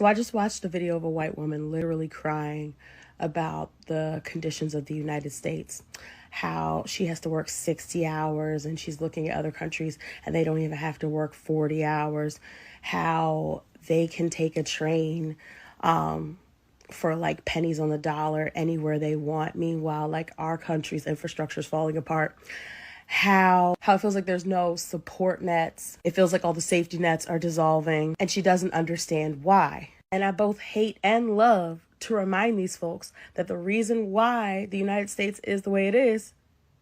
So I just watched a video of a white woman literally crying about the conditions of the United States, how she has to work 60 hours and she's looking at other countries and they don't even have to work 40 hours, how they can take a train for like pennies on the dollar anywhere they want. Meanwhile, like our country's infrastructure is falling apart. How it feels like there's no support nets. It feels like all the safety nets are dissolving and she doesn't understand why. And I both hate and love to remind these folks that the reason why the United States is the way it is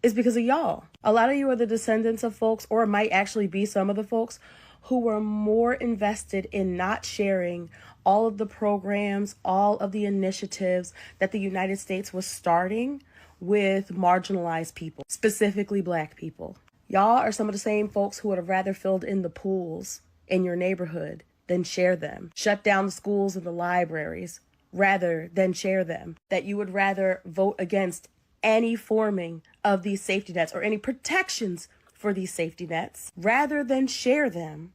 because of y'all. A lot of you are the descendants of folks, or might actually be some of the folks, who were more invested in not sharing all of the programs, all of the initiatives that the United States was starting with marginalized people, specifically Black people. Y'all are some of the same folks who would have rather filled in the pools in your neighborhood than share them, shut down the schools and the libraries rather than share them, that you would rather vote against any forming of these safety nets or any protections for these safety nets rather than share them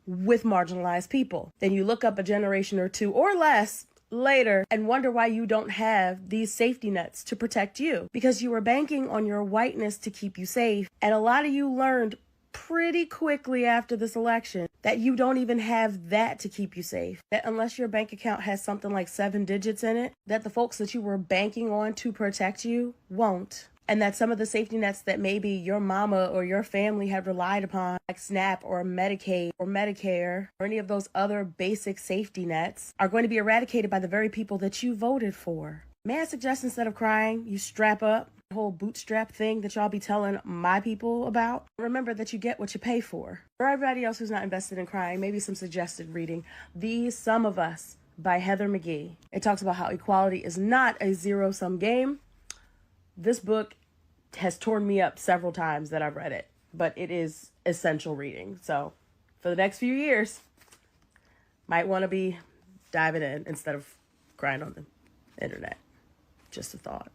with marginalized people. Then you look up a generation or two or less later and wonder why you don't have these safety nets to protect you, because you were banking on your whiteness to keep you safe. And a lot of you learned pretty quickly after this election that you don't even have that to keep you safe, that unless your bank account has something like 7 digits in it, that the folks that you were banking on to protect you won't. And that some of the safety nets that maybe your mama or your family had relied upon, like SNAP or Medicaid or Medicare or any of those other basic safety nets, are going to be eradicated by the very people that you voted for. May I suggest, instead of crying, you strap up? The whole bootstrap thing that y'all be telling my people about. Remember that you get what you pay for. For everybody else who's not invested in crying, maybe some suggested reading. These Some of Us by Heather McGhee. It talks about how equality is not a zero-sum game. This book has torn me up several times that I've read it, but it is essential reading. So for the next few years, might want to be diving in instead of crying on the internet. Just a thought.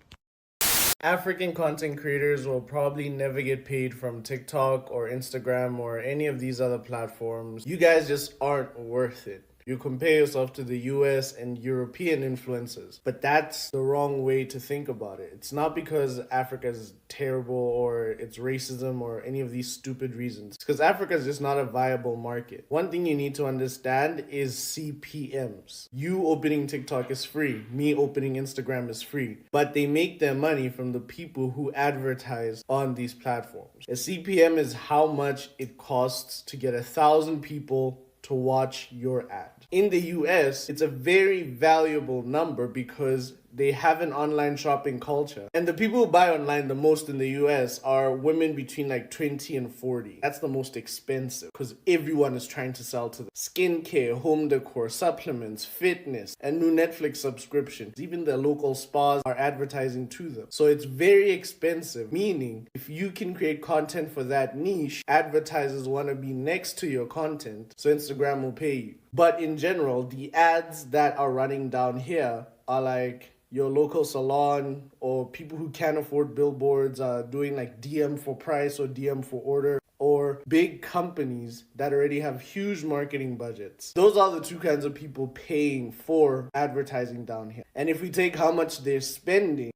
African content creators will probably never get paid from TikTok or Instagram or any of these other platforms. You guys just aren't worth it. You compare yourself to the US and European influencers, but that's the wrong way to think about it. It's not because Africa is terrible or it's racism or any of these stupid reasons. It's because Africa is just not a viable market. One thing you need to understand is CPMs. You opening TikTok is free. Me opening Instagram is free. But they make their money from the people who advertise on these platforms. A CPM is how much it costs to get 1,000 people to watch your ad. In the US, it's a very valuable number because they have an online shopping culture. And the people who buy online the most in the US are women between like 20 and 40. That's the most expensive because everyone is trying to sell to them. Skincare, home decor, supplements, fitness, and new Netflix subscriptions. Even the local spas are advertising to them. So it's very expensive, meaning if you can create content for that niche, advertisers want to be next to your content, so Instagram will pay you. But in general, the ads that are running down here are like your local salon or people who can't afford billboards doing like DM for price or DM for order, or big companies that already have huge marketing budgets. Those are the two kinds of people paying for advertising down here. And if we take how much they're spending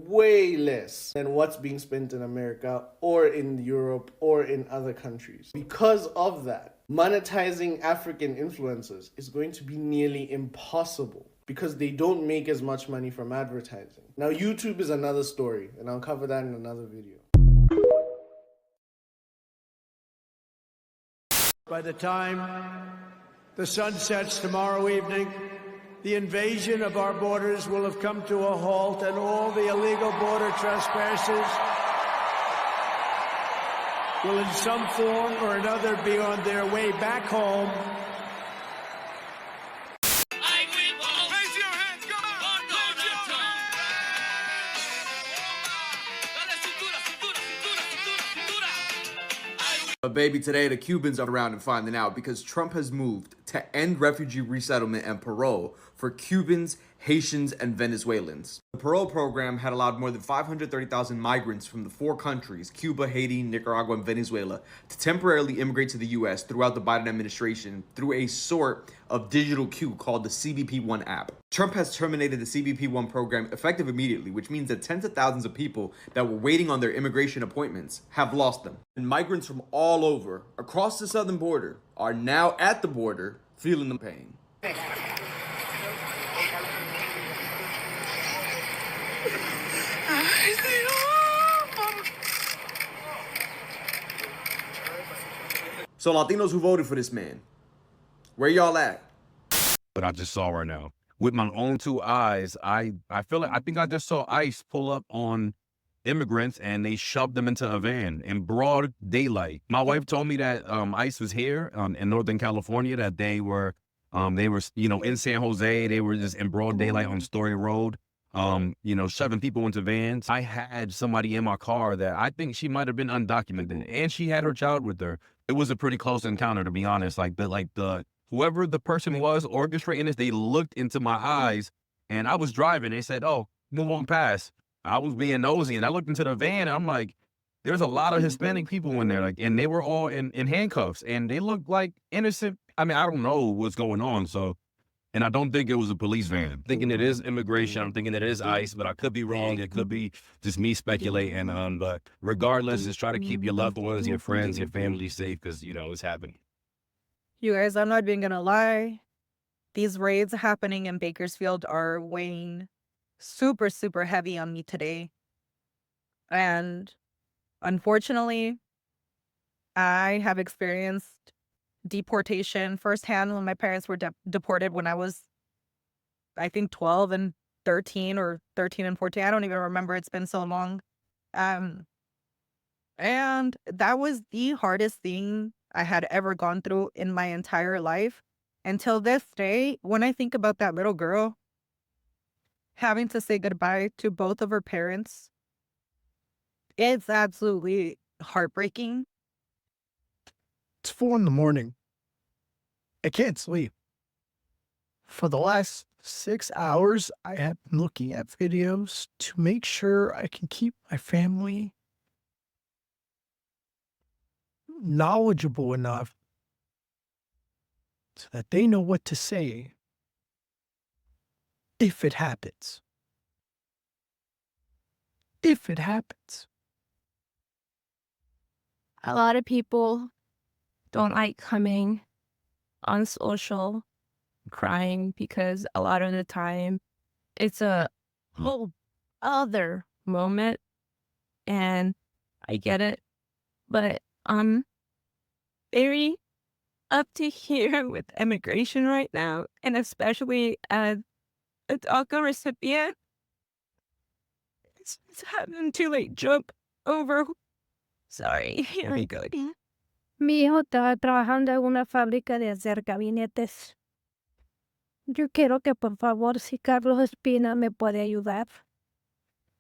way less than what's being spent in America or in Europe or in other countries. Because of that, monetizing African influencers is going to be nearly impossible, because they don't make as much money from advertising. Now, YouTube is another story, and I'll cover that in another video. By the time the sun sets tomorrow evening, the invasion of our borders will have come to a halt, and all the illegal border trespassers will in some form or another be on their way back home. But baby, today the Cubans are around and finding out because Trump has moved to end refugee resettlement and parole for Cubans Haitians, and Venezuelans. The parole program had allowed more than 530,000 migrants from the 4 countries, Cuba, Haiti, Nicaragua, and Venezuela, to temporarily immigrate to the U.S. throughout the Biden administration through a sort of digital queue called the CBP-1 app. Trump has terminated the CBP-1 program effective immediately, which means that tens of thousands of people that were waiting on their immigration appointments have lost them. And migrants from all over, across the southern border, are now at the border feeling the pain. So Latinos who voted for this man, where y'all at? But I just saw right now with my own 2 eyes, I feel like I think I just saw ICE pull up on immigrants and they shoved them into a van in broad daylight. My wife told me that ICE was here in Northern California, that they were in San Jose. They were just in broad daylight on Story Road, shoving people into vans. I had somebody in my car that I think she might have been undocumented, and she had her child with her. It was a pretty close encounter, to be honest. Whoever the person was orchestrating this, they looked into my eyes, and I was driving. They said, "Oh, move on past." I was being nosy, and I looked into the van, and I'm like, there's a lot of Hispanic people in there, and they were all in handcuffs, and they looked like innocent. I mean, I don't know what's going on, and I don't think it was a police van. I'm thinking it is immigration. I'm thinking it is ICE, but I could be wrong. It could be just me speculating. But regardless, just try to keep your loved ones, your friends, your family safe, because, it's happening. You guys, I'm not even gonna lie. These raids happening in Bakersfield are weighing super, super heavy on me today. And unfortunately, I have experienced deportation firsthand when my parents were deported when I was, I think, 12 and 13 or 13 and 14. I don't even remember. It's been so long. And that was the hardest thing I had ever gone through in my entire life. Until this day, when I think about that little girl having to say goodbye to both of her parents, it's absolutely heartbreaking. It's 4 a.m. I can't sleep. For the last 6 hours, I have been looking at videos to make sure I can keep my family knowledgeable enough so that they know what to say if it happens. If it happens. A lot of people don't like coming on social crying because a lot of the time it's a whole other moment, and I get it, but I'm very up to here with immigration right now, and especially as a DACA recipient. It's having to jump over. Sorry, here we go again. Mi hijo está trabajando en una fábrica de hacer gabinetes. Yo quiero que por favor, si Carlos Espina me puede ayudar,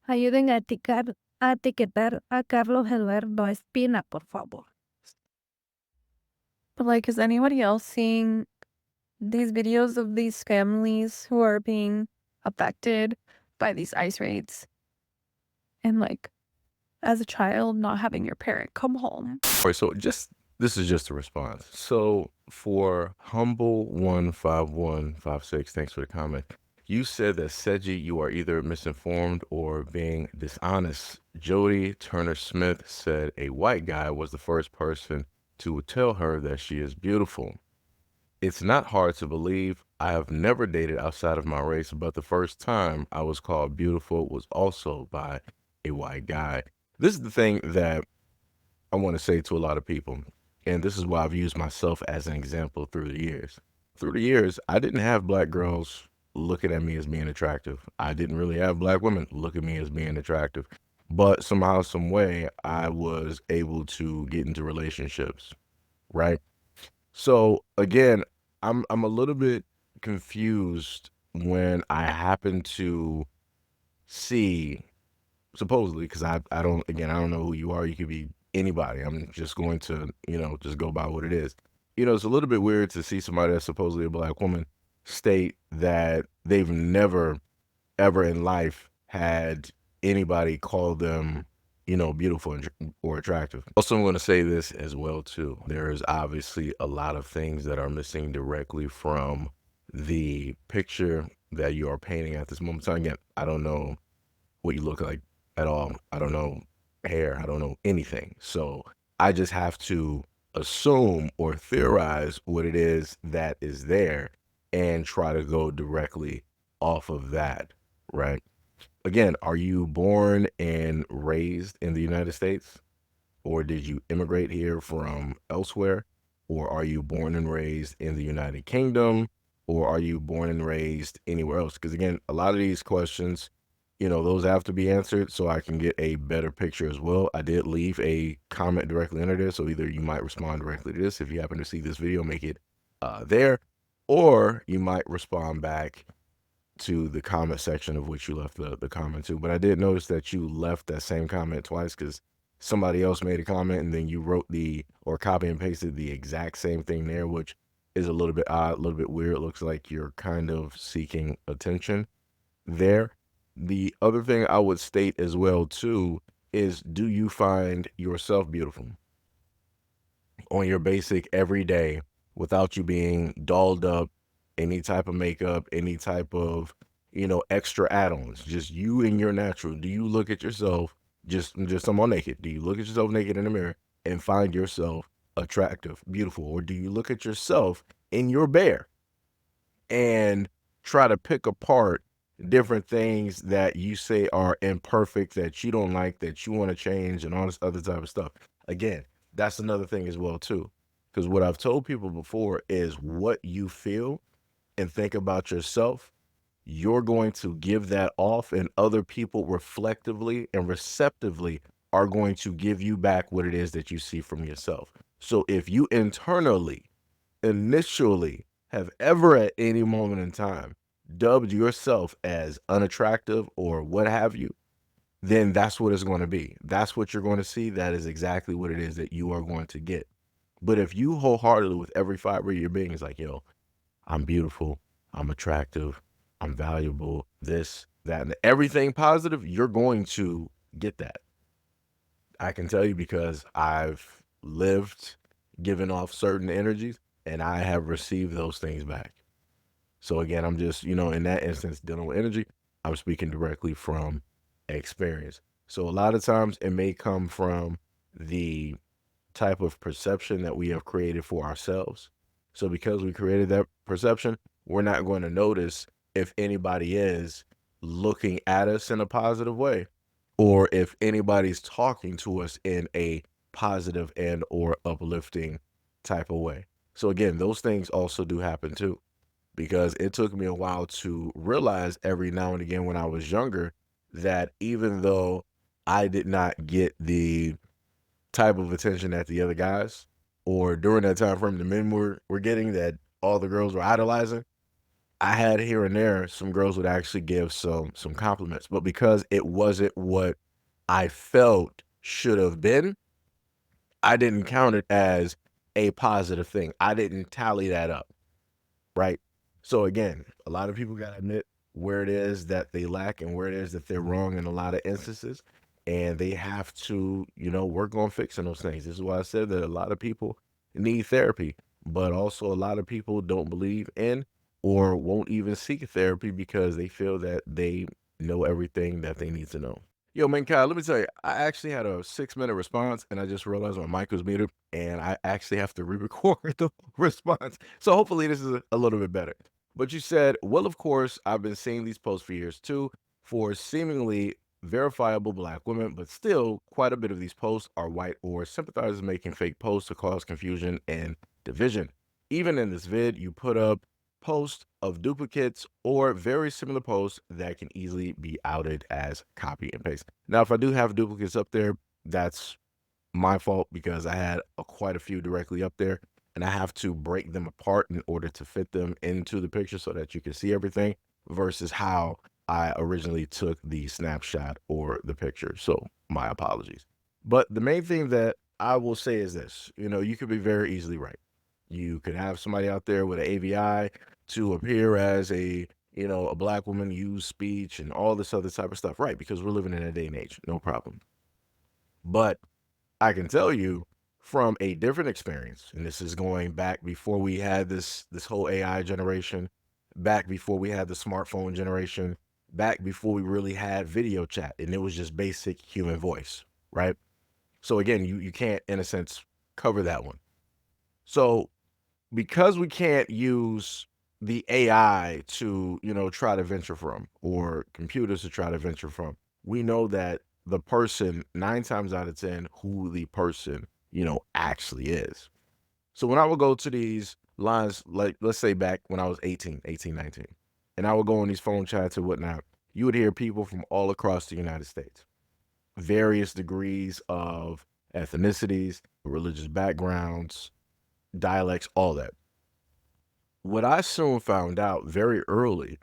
ayuden a etiquetar a Carlos Eduardo Espina, por favor. But is anybody else seeing these videos of these families who are being affected by these ICE raids? And as a child, not having your parent come home. All right, so this is just a response. So for Humble15156, thanks for the comment. You said that Seiji, you are either misinformed or being dishonest. Jody Turner Smith said a white guy was the first person to tell her that she is beautiful. It's not hard to believe. I have never dated outside of my race, but the first time I was called beautiful was also by a white guy. This is the thing that I want to say to a lot of people, and this is why I've used myself as an example through the years. Through the years, I didn't have black girls looking at me as being attractive. I didn't really have black women look at me as being attractive. But somehow, some way, I was able to get into relationships, right? So again, I'm a little bit confused when I happen to see, supposedly, because I don't know who you are. You could be anybody. I'm just going to, just go by what it is. It's a little bit weird to see somebody that's supposedly a black woman state that they've never ever in life had anybody call them, beautiful or attractive. Also, I'm going to say this as well too. There's obviously a lot of things that are missing directly from the picture that you are painting at this moment in time. Again, I don't know what you look like at all. I don't know hair. I don't know anything. So I just have to assume or theorize what it is that is there and try to go directly off of that, right? Again, are you born and raised in the United States? Or did you immigrate here from elsewhere? Or are you born and raised in the United Kingdom? Or are you born and raised anywhere else? Because again, a lot of these questions, those have to be answered so I can get a better picture as well. I did leave a comment directly under there, so either you might respond directly to this if you happen to see this video, make it there, or you might respond back to the comment section of which you left the comment to. But I did notice that you left that same comment twice because somebody else made a comment and then you wrote or copy and pasted the exact same thing there, which is a little bit odd, a little bit weird. It looks like you're kind of seeking attention there. The other thing I would state as well too is, do you find yourself beautiful on your basic everyday without you being dolled up, any type of makeup, any type of, extra add-ons, just you and your natural? Do you look at yourself just someone naked? Do you look at yourself naked in the mirror and find yourself attractive, beautiful? Or do you look at yourself in your bare and try to pick apart different things that you say are imperfect, that you don't like, that you want to change, and all this other type of stuff? Again, that's another thing as well too, because what I've told people before is what you feel and think about yourself, you're going to give that off, and other people reflectively and receptively are going to give you back what it is that you see from yourself. So if you initially have ever at any moment in time dubbed yourself as unattractive or what have you, then that's what it's going to be. That's what you're going to see. That is exactly what it is that you are going to get. But if you wholeheartedly, with every fiber of your being, is like, yo, I'm beautiful, I'm attractive, I'm valuable, this, that, and everything positive, you're going to get that. I can tell you because I've lived giving off certain energies and I have received those things back. So again, I'm just, in that instance, dealing with energy, I'm speaking directly from experience. So a lot of times it may come from the type of perception that we have created for ourselves. So because we created that perception, we're not going to notice if anybody is looking at us in a positive way, or if anybody's talking to us in a positive and or uplifting type of way. So again, those things also do happen too, because it took me a while to realize every now and again when I was younger that even though I did not get the type of attention that the other guys, or during that time frame the men were getting, that all the girls were idolizing, I had here and there some girls would actually give some compliments. But because it wasn't what I felt should have been, I didn't count it as a positive thing. I didn't tally that up, right? So again, a lot of people got to admit where it is that they lack and where it is that they're wrong in a lot of instances. And they have to, work on fixing those things. This is why I said that a lot of people need therapy, but also a lot of people don't believe in or won't even seek therapy because they feel that they know everything that they need to know. Yo, man, Kyle, let me tell you, I actually had a 6-minute response and I just realized my mic was muted and I actually have to re-record the response. So hopefully this is a little bit better. But you said, well, of course, I've been seeing these posts for years too, for seemingly verifiable Black women, but still quite a bit of these posts are white or sympathizers making fake posts to cause confusion and division. Even in this vid, you put up posts of duplicates or very similar posts that can easily be outed as copy and paste. Now, if I do have duplicates up there, that's my fault because I had quite a few directly up there and I have to break them apart in order to fit them into the picture so that you can see everything versus how I originally took the snapshot or the picture. So my apologies. But the main thing that I will say is this, you could be very easily right. You could have somebody out there with an AVI to appear as a black woman, use speech and all this other type of stuff, right? Because we're living in a day and age, no problem. But I can tell you from a different experience, and this is going back before we had this whole AI generation, back before we had the smartphone generation, back before we really had video chat, and it was just basic human voice, right? So again, you can't, in a sense, cover that one. So because we can't use the AI to, try to venture from, or computers to try to venture from, we know that the person, 9 times out of 10, who the person, actually is. So when I would go to these lines, like let's say back when I was 19, and I would go on these phone chats and whatnot, you would hear people from all across the United States, various degrees of ethnicities, religious backgrounds, dialects, all that. What I soon found out very early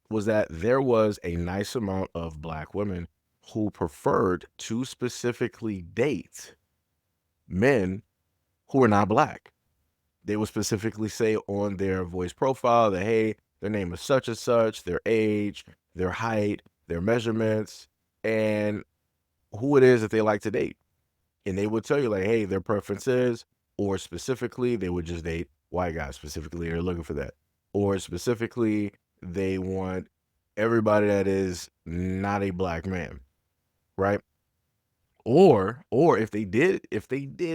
was that there was a nice amount of black women who preferred to specifically date men who were not black. They would specifically say on their voice profile that, hey, their name is such and such, their age, their height, their measurements, and who it is that they like to date. And they would tell you, like, hey, their preference is, or specifically, they would just date white guys. Specifically, they're looking for that. Or specifically, they want everybody that is not a black man, right? Or if they did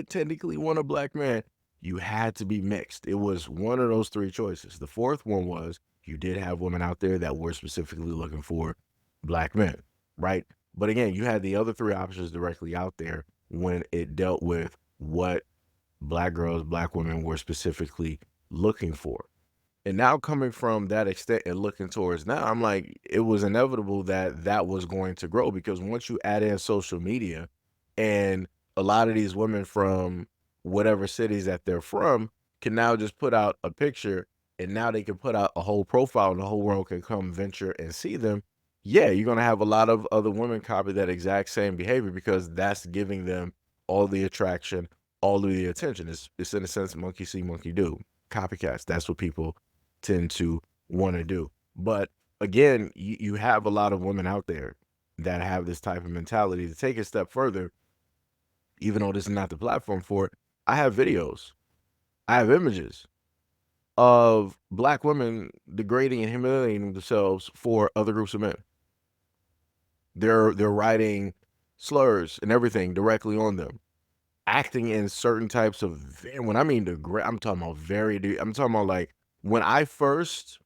technically want a black man, you had to be mixed. It was one of those three choices. The fourth one was you did have women out there that were specifically looking for black men, right? But again, you had the other three options directly out there when it dealt with what black girls, black women were specifically looking for. And now coming from that extent and looking towards now, I'm like, it was inevitable that that was going to grow, because once you add in social media and a lot of these women from whatever cities that they're from can now just put out a picture, and now they can put out a whole profile and the whole world can come venture and see them. Yeah, you're going to have a lot of other women copy that exact same behavior, because that's giving them all the attraction, all of the attention. It's in a sense, monkey see, monkey do. Copycats. That's what people tend to want to do. But again, you have a lot of women out there that have this type of mentality. To take it a step further, even though this is not the platform for it, I have videos, I have images of black women degrading and humiliating themselves for other groups of men. They're writing slurs and everything directly on them, acting in certain types of, when I mean I'm talking about I'm talking about, like, when I first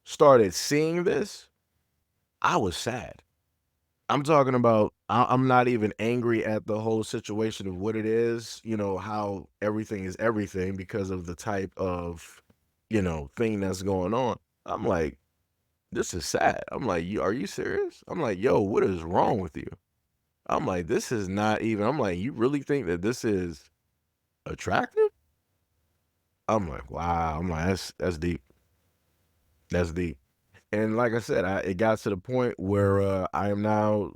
started seeing this, I was sad. I'm talking about, I'm not even angry at the whole situation of what it is, how everything is everything because of the type of, thing that's going on. I'm like, this is sad. I'm like, are you serious? I'm like, yo, what is wrong with you? I'm like, this is not even, I'm like, you really think that this is attractive? I'm like, wow. I'm like, that's deep. That's deep. And like I said, it got to the point where I am now,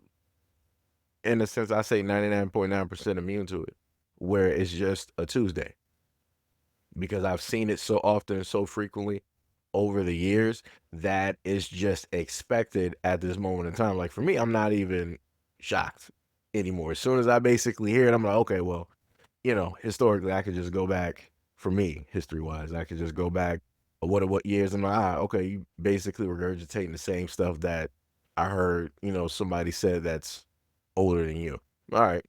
in a sense, I say 99.9% immune to it, where it's just a Tuesday, because I've seen it so often and so frequently over the years that it's just expected at this moment in time. Like for me, I'm not even shocked anymore. As soon as I basically hear it, I'm like, okay, well, historically, I could just go back, for me, history-wise, I could just go back, what years, I'm like, okay, you basically regurgitating the same stuff that I heard, somebody said that's older than you. All right.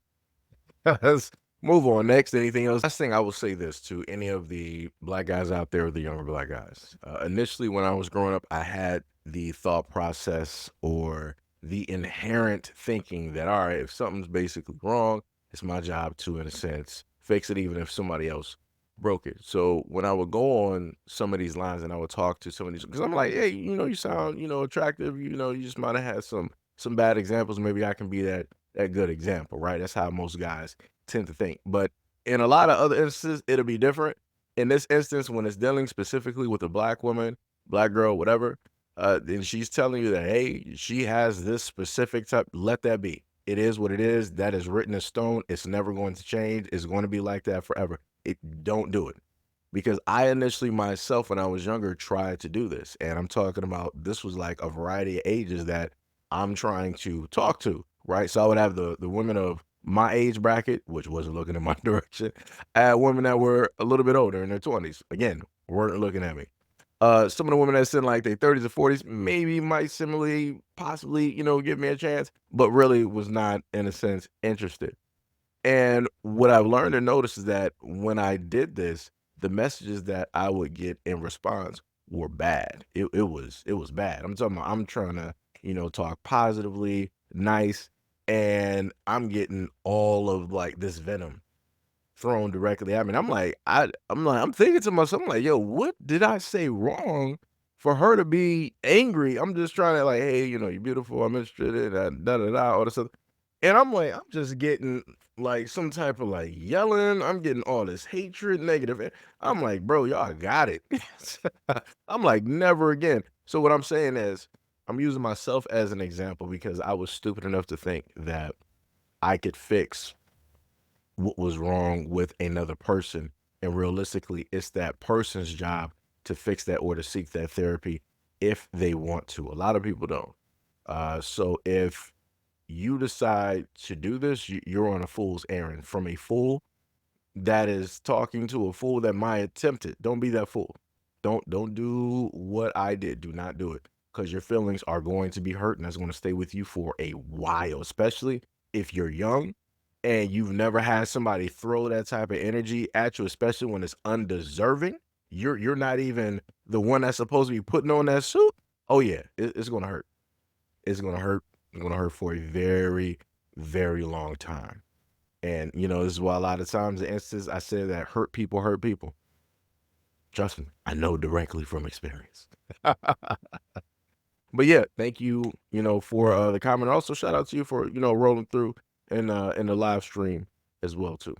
Let's move on. Next, anything else? Last thing I will say this to any of the black guys out there, or the younger black guys. Initially, when I was growing up, I had the thought process or the inherent thinking that, all right, if something's basically wrong, it's my job to, in a sense, fix it, even if somebody else broke it. So when I would go on some of these lines and I would talk to some of these, because I'm like, hey, you sound, attractive, you just might have had some bad examples. Maybe I can be that good example, right? That's how most guys tend to think. But in a lot of other instances, it'll be different. In this instance, when it's dealing specifically with a black woman, black girl, whatever, then she's telling you that, hey, she has this specific type, let that be. It is what it is. That is written in stone. It's never going to change. It's going to be like that forever. Don't do it. because I initially myself, when I was younger, tried to do this. And I'm talking about this was like a variety of ages that I'm trying to talk to, right? So I would have the women of my age bracket, which wasn't looking in my direction. I had women that were a little bit older in their 20s, again, weren't looking at me. Some of the women that's in like their 30s or 40s maybe might similarly, possibly, give me a chance, but really was not, in a sense, interested. And what I've learned and noticed is that when I did this, the messages that I would get in response were bad. It was bad. I'm talking about I'm trying to, talk positively, nice, and I'm getting all of like this venom thrown directly at me. And I'm thinking to myself, I'm like, yo, what did I say wrong for her to be angry? I'm just trying to like, hey, you're beautiful. I'm interested in that, da da da, all this stuff. And I'm like, I'm just getting like some type of like yelling. I'm getting all this hatred, negative. I'm like, bro, y'all got it. I'm like, never again. So what I'm saying is, I'm using myself as an example because I was stupid enough to think that I could fix what was wrong with another person. And realistically, it's that person's job to fix that or to seek that therapy if they want to. A lot of people don't. So if you decide to do this, you're on a fool's errand from a fool that is talking to a fool that might attempt it. Don't be that fool. Don't do what I did. Do not do it because your feelings are going to be hurt and that's going to stay with you for a while, especially if you're young and you've never had somebody throw that type of energy at you, especially when it's undeserving. You're not even the one that's supposed to be putting on that suit. Oh yeah, it's going to hurt. It's going to hurt. It's going to hurt for a very, very long time. And, this is why a lot of times the instance I say that hurt people hurt people. Trust me, I know directly from experience. But yeah, thank you, for the comment. Also, shout out to you for, rolling through in the live stream as well too.